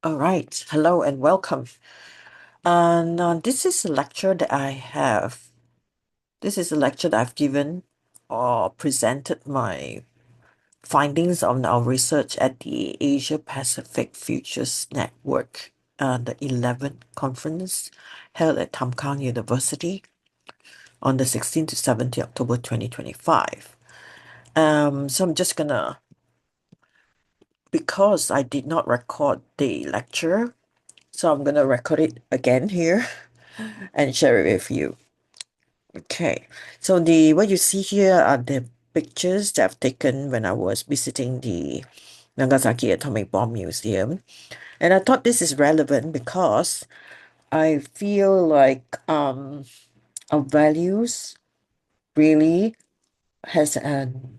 All right. Hello and welcome. And this is a lecture that I have. This is a lecture that I've given or presented my findings on our research at the Asia Pacific Futures Network, the 11th conference held at Tamkang University on the 16th to 17th October 2025. So I'm just gonna, because I did not record the lecture, so I'm gonna record it again here and share it with you. Okay, so what you see here are the pictures that I've taken when I was visiting the Nagasaki Atomic Bomb Museum. And I thought this is relevant because I feel like our values really has an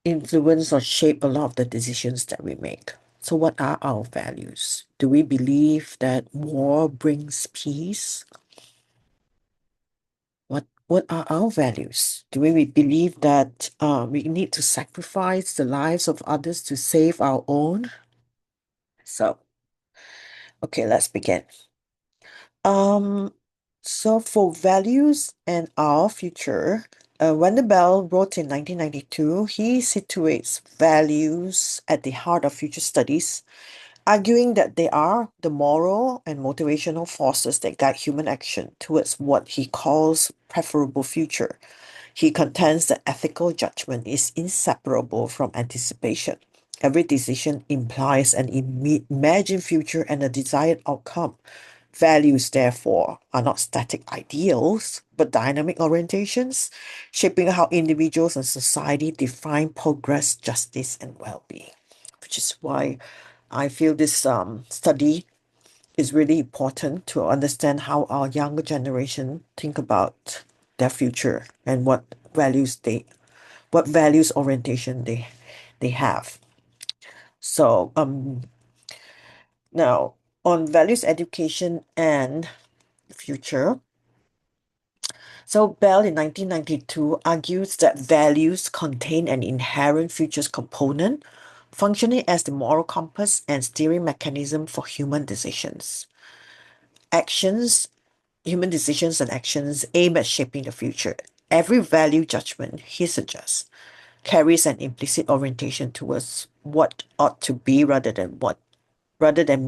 influence or shape a lot of the decisions that we make. So what are our values? Do we believe that war brings peace? What are our values? Do we believe that we need to sacrifice the lives of others to save our own? So, okay, let's begin. Um, so for values and our future, Wendell Bell wrote in 1992, he situates values at the heart of future studies, arguing that they are the moral and motivational forces that guide human action towards what he calls preferable future. He contends that ethical judgment is inseparable from anticipation. Every decision implies an imagined future and a desired outcome. Values, therefore, are not static ideals, but dynamic orientations, shaping how individuals and society define progress, justice, and well-being. Which is why I feel this study is really important to understand how our younger generation think about their future and what values orientation they have. So now on values education and future. So Bell in 1992 argues that values contain an inherent futures component, functioning as the moral compass and steering mechanism for human decisions. Actions Human decisions and actions aim at shaping the future. Every value judgment, he suggests, carries an implicit orientation towards what ought to be rather than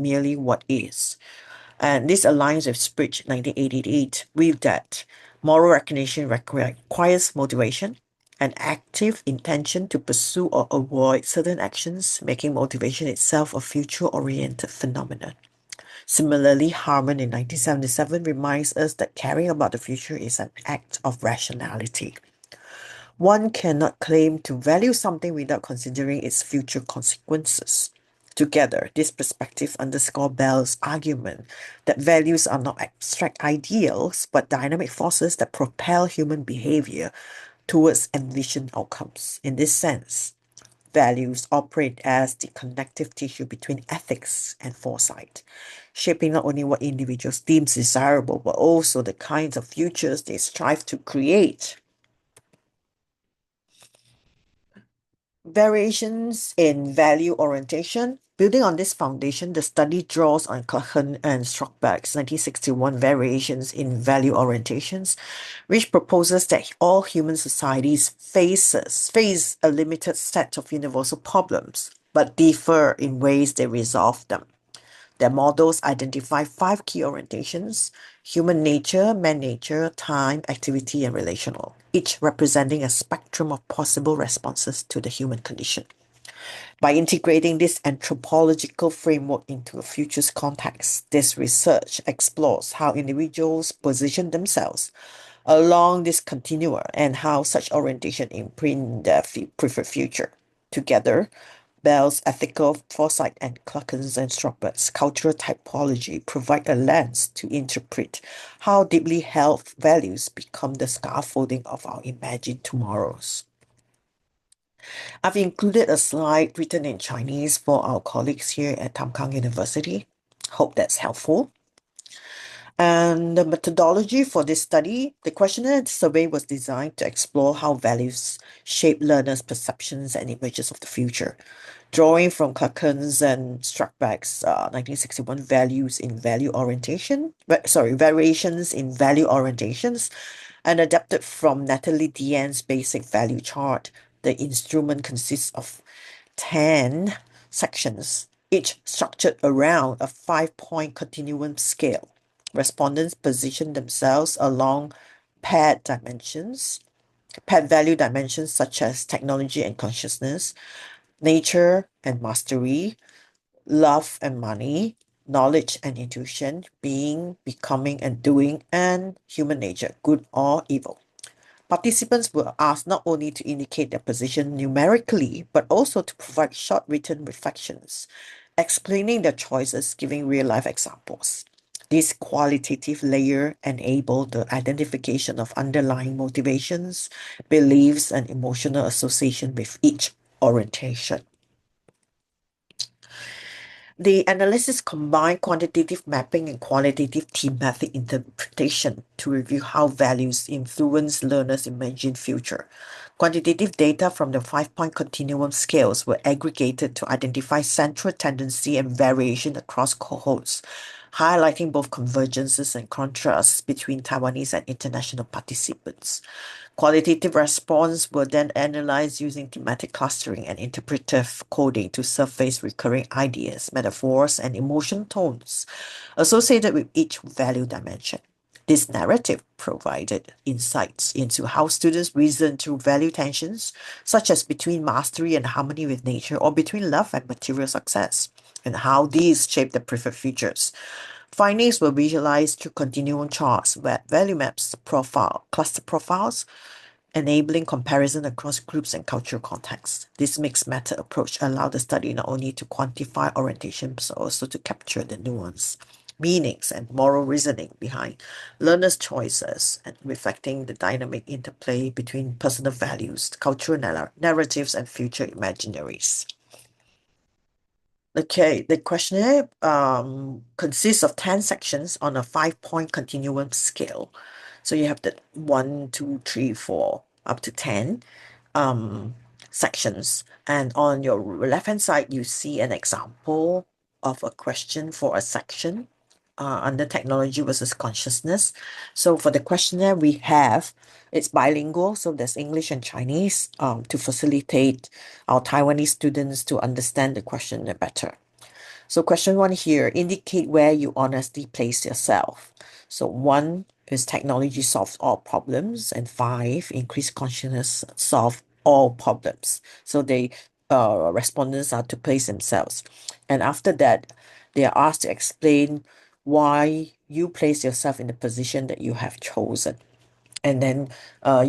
merely what is. And this aligns with Spritz 1988 with that moral recognition requires motivation, an active intention to pursue or avoid certain actions, making motivation itself a future-oriented phenomenon. Similarly, Harman in 1977 reminds us that caring about the future is an act of rationality. One cannot claim to value something without considering its future consequences. Together, this perspective underscores Bell's argument that values are not abstract ideals, but dynamic forces that propel human behavior towards envisioned outcomes. In this sense, values operate as the connective tissue between ethics and foresight, shaping not only what individuals deem desirable, but also the kinds of futures they strive to create. Variations in value orientation. Building on this foundation, the study draws on Kluckhohn and Strodtbeck's 1961 Variations in Value Orientations, which proposes that all human societies face a limited set of universal problems, but differ in ways they resolve them. Their models identify five key orientations: human nature, man nature, time, activity, and relational, each representing a spectrum of possible responses to the human condition. By integrating this anthropological framework into a futures context, this research explores how individuals position themselves along this continuum and how such orientation imprint their preferred future. Together, Bell's ethical foresight and Kluckhohn's and Strodtbeck's cultural typology provide a lens to interpret how deeply held values become the scaffolding of our imagined tomorrows. I've included a slide written in Chinese for our colleagues here at Tamkang University. Hope that's helpful. And the methodology for this study, the questionnaire survey was designed to explore how values shape learners' perceptions and images of the future. Drawing from Kluckhohn's and Strodtbeck's 1961 values in value orientation, variations in value orientations, and adapted from Natalie Deanne's basic value chart. The instrument consists of 10 sections, each structured around a 5-point continuum scale. Respondents position themselves along paired dimensions, paired value dimensions such as technology and consciousness, nature and mastery, love and money, knowledge and intuition, being, becoming, and doing, and human nature, good or evil. Participants were asked not only to indicate their position numerically, but also to provide short written reflections, explaining their choices, giving real-life examples. This qualitative layer enabled the identification of underlying motivations, beliefs, and emotional association with each orientation. The analysis combined quantitative mapping and qualitative thematic interpretation to review how values influence learners' imagined future. Quantitative data from the 5-point continuum scales were aggregated to identify central tendency and variation across cohorts, highlighting both convergences and contrasts between Taiwanese and international participants. Qualitative response were then analyzed using thematic clustering and interpretive coding to surface recurring ideas, metaphors, and emotion tones associated with each value dimension. This narrative provided insights into how students reason through value tensions, such as between mastery and harmony with nature, or between love and material success, and how these shape their preferred futures. Findings were visualized through continuum charts, where value maps, cluster profiles, enabling comparison across groups and cultural contexts. This mixed method approach allowed the study not only to quantify orientation, but also to capture the nuance, meanings, and moral reasoning behind learners' choices, and reflecting the dynamic interplay between personal values, cultural narratives, and future imaginaries. Okay, the questionnaire consists of 10 sections on a 5-point continuum scale. So you have the 1, 2, 3, 4, up to 10 sections. And on your left-hand side, you see an example of a question for a section under technology versus consciousness. So for the questionnaire, we have, it's bilingual, so there's English and Chinese to facilitate our Taiwanese students to understand the questionnaire better. So question 1 here, indicate where you honestly place yourself. So 1 is technology solves all problems, and 5, increased consciousness solve all problems. So they respondents are to place themselves. And after that, they are asked to explain why you place yourself in the position that you have chosen. And then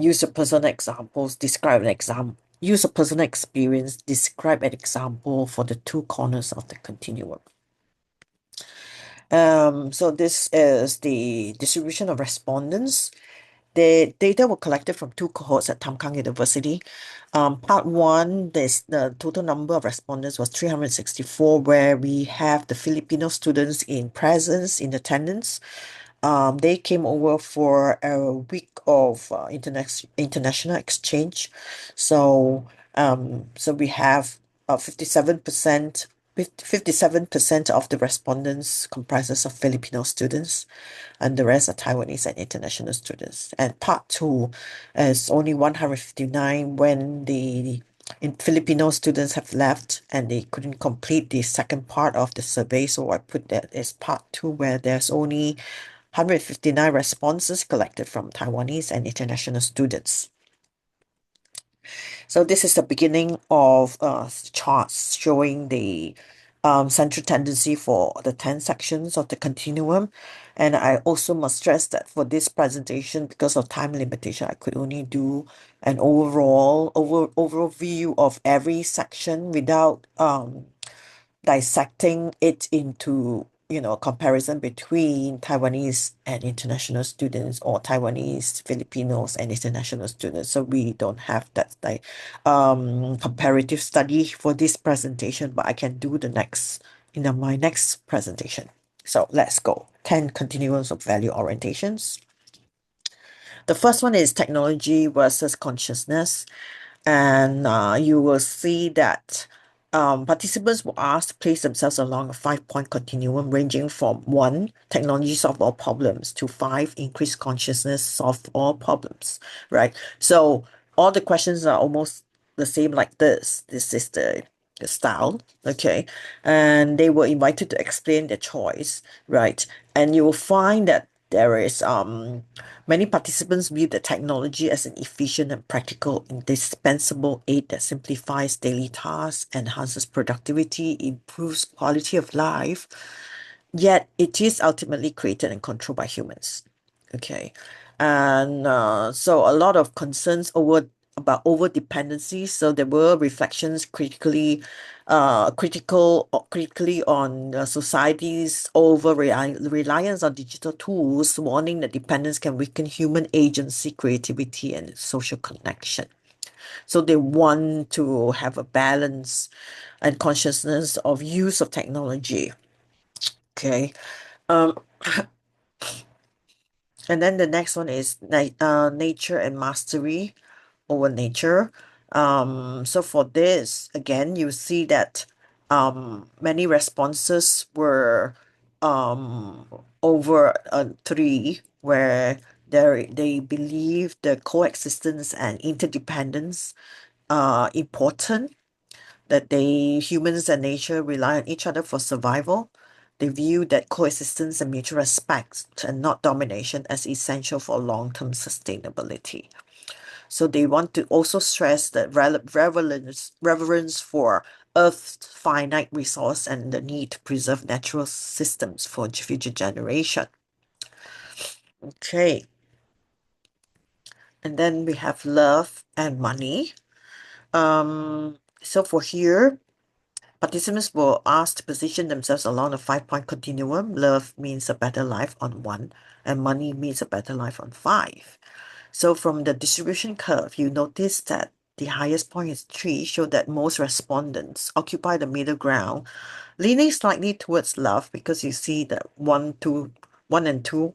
use your personal examples, describe an example. Use a personal experience, describe an example for the 2 corners of the continuum. So this is the distribution of respondents. The data were collected from 2 cohorts at Tamkang University. Part 1, the total number of respondents was 364, where we have the Filipino students in presence, in attendance. They came over for a week of international exchange. So we have 57% of the respondents comprises of Filipino students, and the rest are Taiwanese and international students. And part 2 is only 159 when the Filipino students have left and they couldn't complete the second part of the survey. So I put that as part 2, where there's only 159 responses collected from Taiwanese and international students. So this is the beginning of charts showing the central tendency for the 10 sections of the continuum. And I also must stress that for this presentation, because of time limitation, I could only do an overall view of every section without dissecting it into, comparison between Taiwanese and international students, or Taiwanese, Filipinos, and international students. So we don't have that comparative study for this presentation, but I can do the next, my next presentation. So let's go. 10 continuums of value orientations. The first one is technology versus consciousness. And you will see that participants were asked to place themselves along a 5-point continuum ranging from 1, technology solve all problems, to 5, increase consciousness, solve all problems, right? So all the questions are almost the same like this. This is the style, okay? And they were invited to explain their choice, right? And you will find that there is many participants view the technology as an efficient and practical, indispensable aid that simplifies daily tasks, enhances productivity, improves quality of life, yet it is ultimately created and controlled by humans. Okay. And so a lot of concerns about over dependency. So there were reflections critically on society's over reliance on digital tools, warning that dependence can weaken human agency, creativity, and social connection. So they want to have a balance and consciousness of use of technology. Okay. Um, and then the next one is nature and mastery over nature. So for this, again, you see that many responses were over 3, where they believe the coexistence and interdependence are important, that humans and nature rely on each other for survival. They view that coexistence and mutual respect and not domination as essential for long-term sustainability. So they want to also stress that reverence for Earth's finite resource and the need to preserve natural systems for future generation. Okay. And then we have love and money. So for here, participants were asked to position themselves along a 5-point continuum. Love means a better life on 1, and money means a better life on 5. So from the distribution curve, you notice that the highest point is 3, show that most respondents occupy the middle ground, leaning slightly towards love because you see that 1 and 2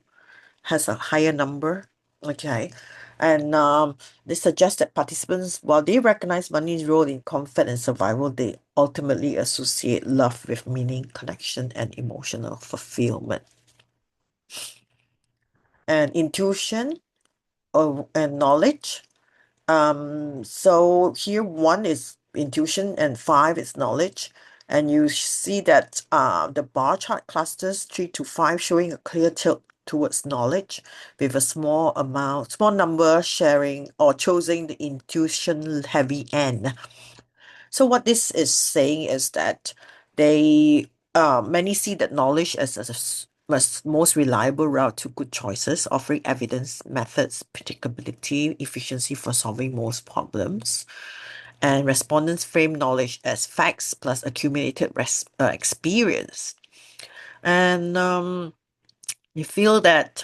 has a higher number. Okay. And they suggest that participants, while they recognize money's role in comfort and survival, they ultimately associate love with meaning, connection, and emotional fulfillment. And intuition and knowledge. So here 1 is intuition and 5 is knowledge. And you see that the bar chart clusters 3 to 5 showing a clear tilt towards knowledge, with a small number sharing or choosing the intuition heavy end. So what this is saying is that many see that knowledge as most reliable route to good choices, offering evidence, methods, predictability, efficiency for solving most problems. And respondents frame knowledge as facts plus accumulated experience. And you feel that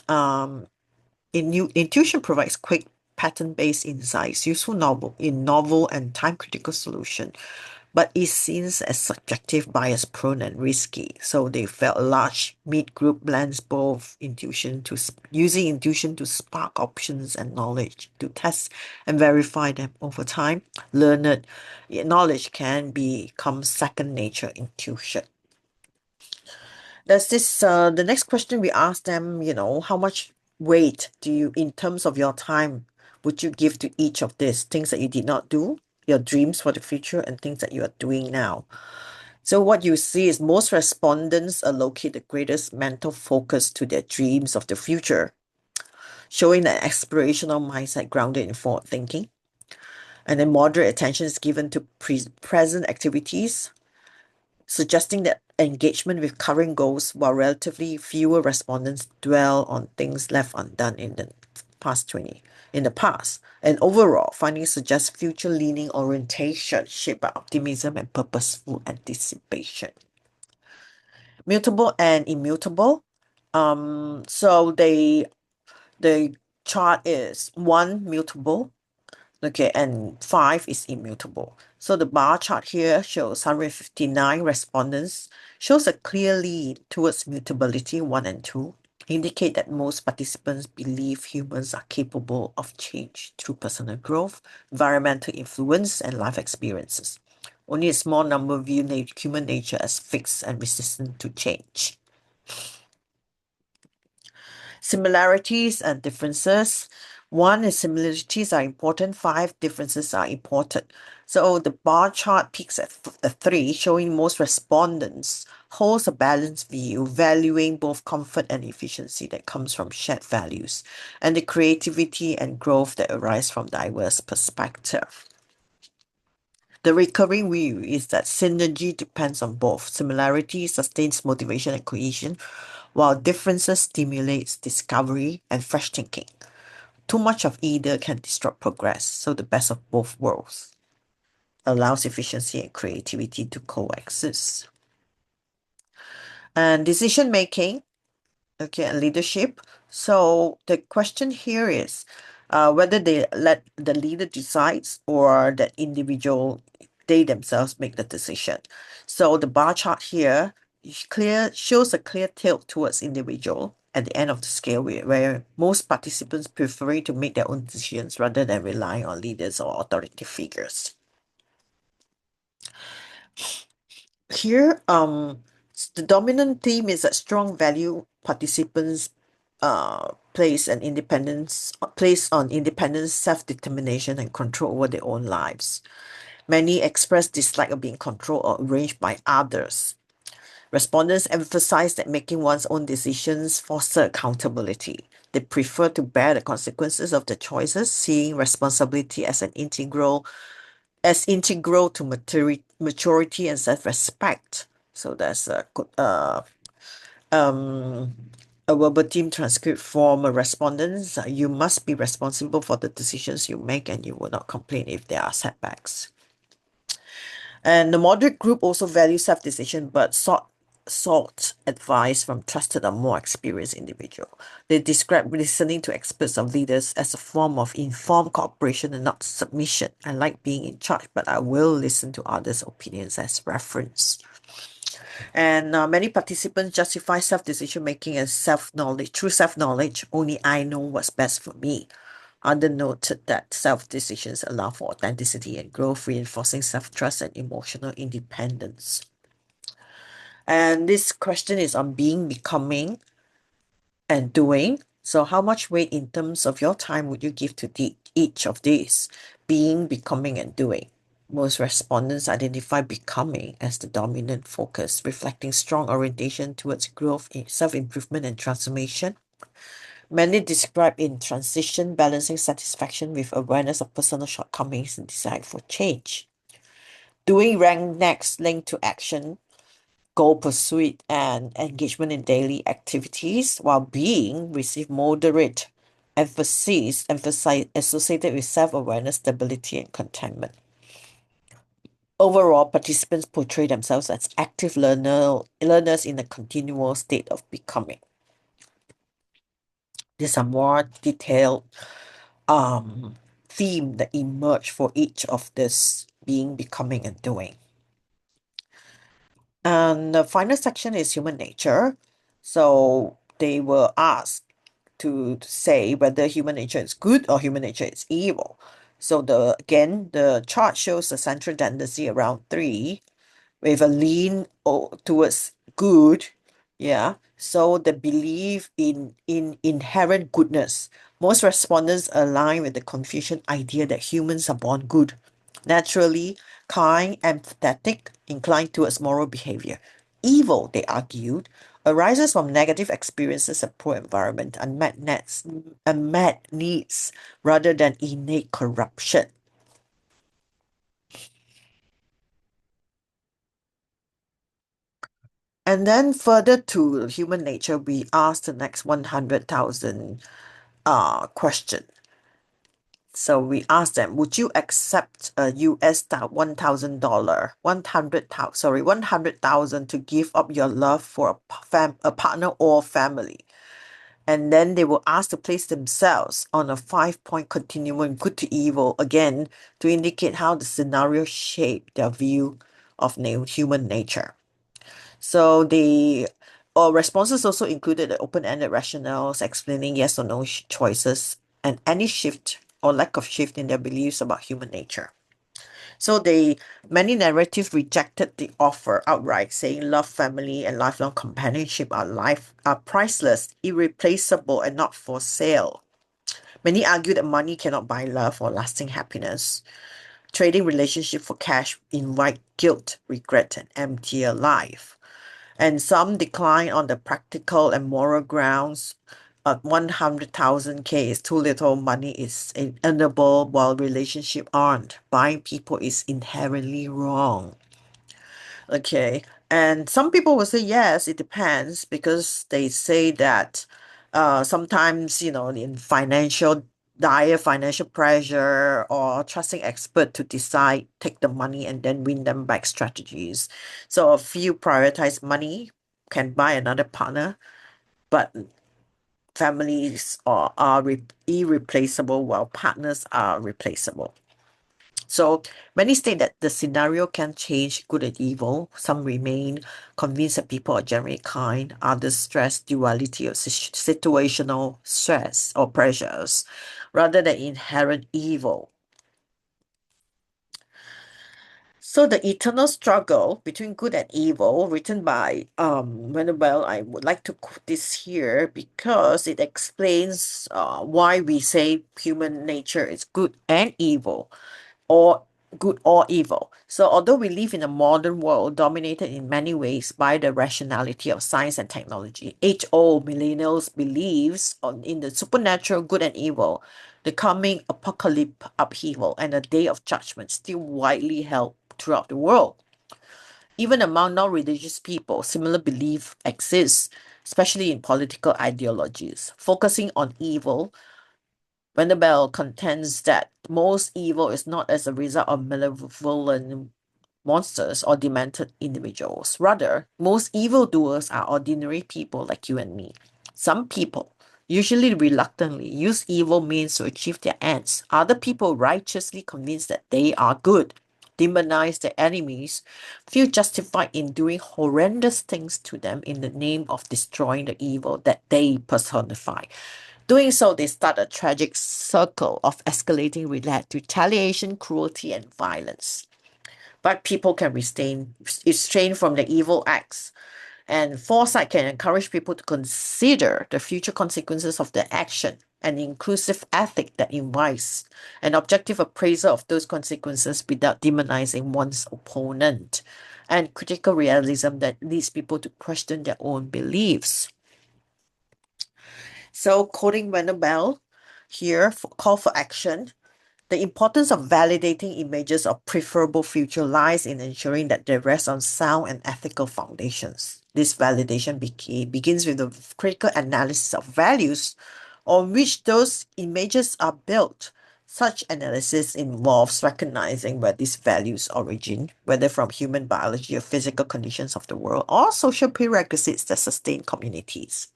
intuition provides quick pattern-based insights, useful novel and time-critical solution, but is seen as subjective, bias-prone, and risky. So they felt a large mid-group blends both using intuition to spark options and knowledge to test and verify them over time. Learned knowledge can become second nature intuition. The next question we asked them, how much weight in terms of your time, would you give to each of these things that you did not do, your dreams for the future, and things that you are doing now? So what you see is most respondents allocate the greatest mental focus to their dreams of the future, showing an explorational mindset grounded in forward thinking. And then moderate attention is given to present activities, suggesting that engagement with current goals, while relatively fewer respondents dwell on things left undone in the past. And overall, findings suggest future-leaning orientation shaped by optimism and purposeful anticipation. Mutable and immutable. So the chart is 1 mutable, Okay, and 5 is immutable. So the bar chart here shows 159 respondents, shows a clear lead towards mutability 1 and 2, indicate that most participants believe humans are capable of change through personal growth, environmental influence, and life experiences. Only a small number view human nature as fixed and resistant to change. Similarities and differences. 1 is similarities are important, 5 differences are important. So the bar chart peaks at 3, showing most respondents holds a balanced view, valuing both comfort and efficiency that comes from shared values, and the creativity and growth that arise from diverse perspective. The recurring view is that synergy depends on both. Similarity sustains motivation and cohesion, while differences stimulates discovery and fresh thinking. Too much of either can disrupt progress, so the best of both worlds allows efficiency and creativity to coexist. And decision making, okay, and leadership. So the question here is whether they let the leader decides or that individual, they themselves make the decision. So the bar chart here shows a clear tilt towards individual at the end of the scale where most participants prefer to make their own decisions rather than relying on leaders or authoritative figures. Here, the dominant theme is that strong value participants place on independence, self-determination, and control over their own lives. Many express dislike of being controlled or arranged by others. Respondents emphasize that making one's own decisions foster accountability. They prefer to bear the consequences of their choices, seeing responsibility as integral to maturity and self-respect. So that's a verbatim transcript from a respondent. You must be responsible for the decisions you make, and you will not complain if there are setbacks. And the moderate group also values self-decision, but sought advice from trusted or more experienced individual. They describe listening to experts or leaders as a form of informed cooperation and not submission. I like being in charge, but I will listen to others' opinions as reference. And many participants justify self-decision making as self-knowledge. Through self-knowledge, only I know what's best for me. Others noted that self-decisions allow for authenticity and growth, reinforcing self-trust and emotional independence. And this question is on being, becoming, and doing. So how much weight in terms of your time would you give to each of these? Being, becoming, and doing. Most respondents identify becoming as the dominant focus, reflecting strong orientation towards growth, self-improvement, and transformation. Many describe in transition, balancing satisfaction with awareness of personal shortcomings and desire for change. Doing rank next, linked to action, goal pursuit, and engagement in daily activities, while being receive moderate emphasis associated with self-awareness, stability, and contentment. Overall, participants portray themselves as active learners in a continual state of becoming. These are more detailed theme that emerge for each of this being, becoming, and doing. And the final section is human nature. So they were asked to say whether human nature is good or human nature is evil. So the chart shows the central tendency around 3 with a lean towards good. Yeah. So the belief in inherent goodness. Most respondents align with the Confucian idea that humans are born good, naturally kind, empathetic, inclined towards moral behavior. Evil, they argued, arises from negative experiences, a poor environment, unmet needs, rather than innate corruption. And then further to human nature, we asked the next 100,000 question. So we asked them, would you accept a US $1,000, 100,000 to give up your love for a partner or family? And then they were asked to place themselves on a 5-point continuum, good to evil, again, to indicate how the scenario shaped their view of human nature. So the responses also included the open-ended rationales explaining yes or no choices and any shift or lack of shift in their beliefs about human nature. So many narratives rejected the offer outright, saying love, family, and lifelong companionship are priceless, irreplaceable, and not for sale. Many argue that money cannot buy love or lasting happiness. Trading relationship for cash invite guilt, regret, and emptier life. And some decline on the practical and moral grounds. 100,000 K is too little, money is earnable, while relationship aren't. Buying people is inherently wrong. Okay. And some people will say, yes, it depends, because they say that sometimes, in dire financial pressure or trusting expert to decide, take the money and then win them back strategies. So a few prioritize money, can buy another partner, but families are irreplaceable while partners are replaceable. So many state that the scenario can change good and evil. Some remain convinced that people are generally kind. Others stress duality of situational stress or pressures rather than inherent evil. So the eternal struggle between good and evil, written by Wendell Bell, I would like to quote this here because it explains why we say human nature is good and evil, or good or evil. So although we live in a modern world dominated in many ways by the rationality of science and technology, age-old millennials believes in the supernatural good and evil, the coming apocalypse upheaval, and a day of judgment still widely held throughout the world. Even among non-religious people, similar belief exists, especially in political ideologies. Focusing on evil, Wendell Bell contends that most evil is not as a result of malevolent monsters or demented individuals. Rather, most evildoers are ordinary people like you and me. Some people, usually reluctantly, use evil means to achieve their ends. Other people, righteously convinced that they are good, demonize their enemies, feel justified in doing horrendous things to them in the name of destroying the evil that they personify. Doing so, they start a tragic circle of escalating retaliation, cruelty, and violence. But people can restrain from the evil acts, and foresight can encourage people to consider the future consequences of their action. An inclusive ethic that invites an objective appraisal of those consequences without demonizing one's opponent, and critical realism that leads people to question their own beliefs. So, quoting Wendell Bell here, call for action. The importance of validating images of preferable future lies in ensuring that they rest on sound and ethical foundations. This validation begins with the critical analysis of values on which those images are built. Such analysis involves recognizing where these values origin, whether from human biology or physical conditions of the world, or social prerequisites that sustain communities.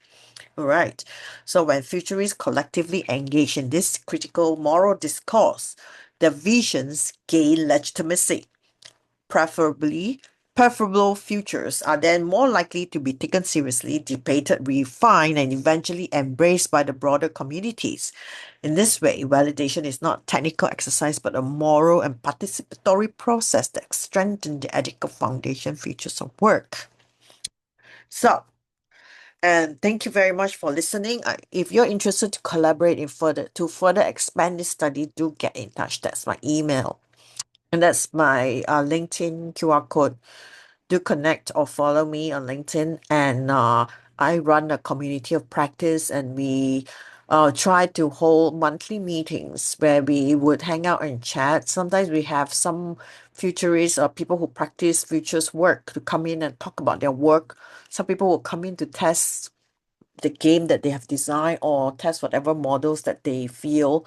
Right. So when futurists collectively engage in this critical moral discourse, their visions gain legitimacy. Preferable futures are then more likely to be taken seriously, debated, refined, and eventually embraced by the broader communities. In this way, validation is not a technical exercise but a moral and participatory process that strengthens the ethical foundation features of work. So, and thank you very much for listening. If you're interested to collaborate to further expand this study, do get in touch. That's my email. And that's my LinkedIn QR code. Do connect or follow me on LinkedIn. And I run a community of practice, and we try to hold monthly meetings where we would hang out and chat. Sometimes we have some futurists or people who practice futures work to come in and talk about their work. Some people will come in to test the game that they have designed or test whatever models that they feel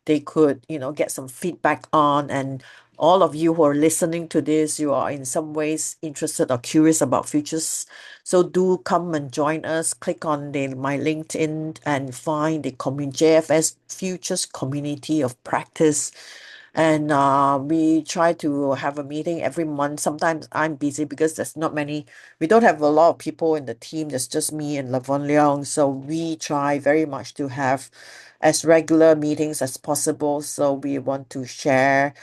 they could, get some feedback on. And all of you who are listening to this, you are in some ways interested or curious about futures. So do come and join us. Click on my LinkedIn and find the JFS Futures Community of Practice. And we try to have a meeting every month. Sometimes I'm busy because we don't have a lot of people in the team. There's just me and Lavon Leong. So we try very much to have as regular meetings as possible. So we want to share,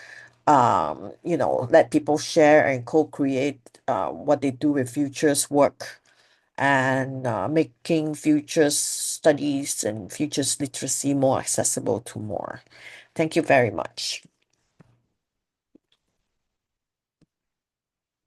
let people share and co-create what they do with futures work, and making futures studies and futures literacy more accessible to more. Thank you very much.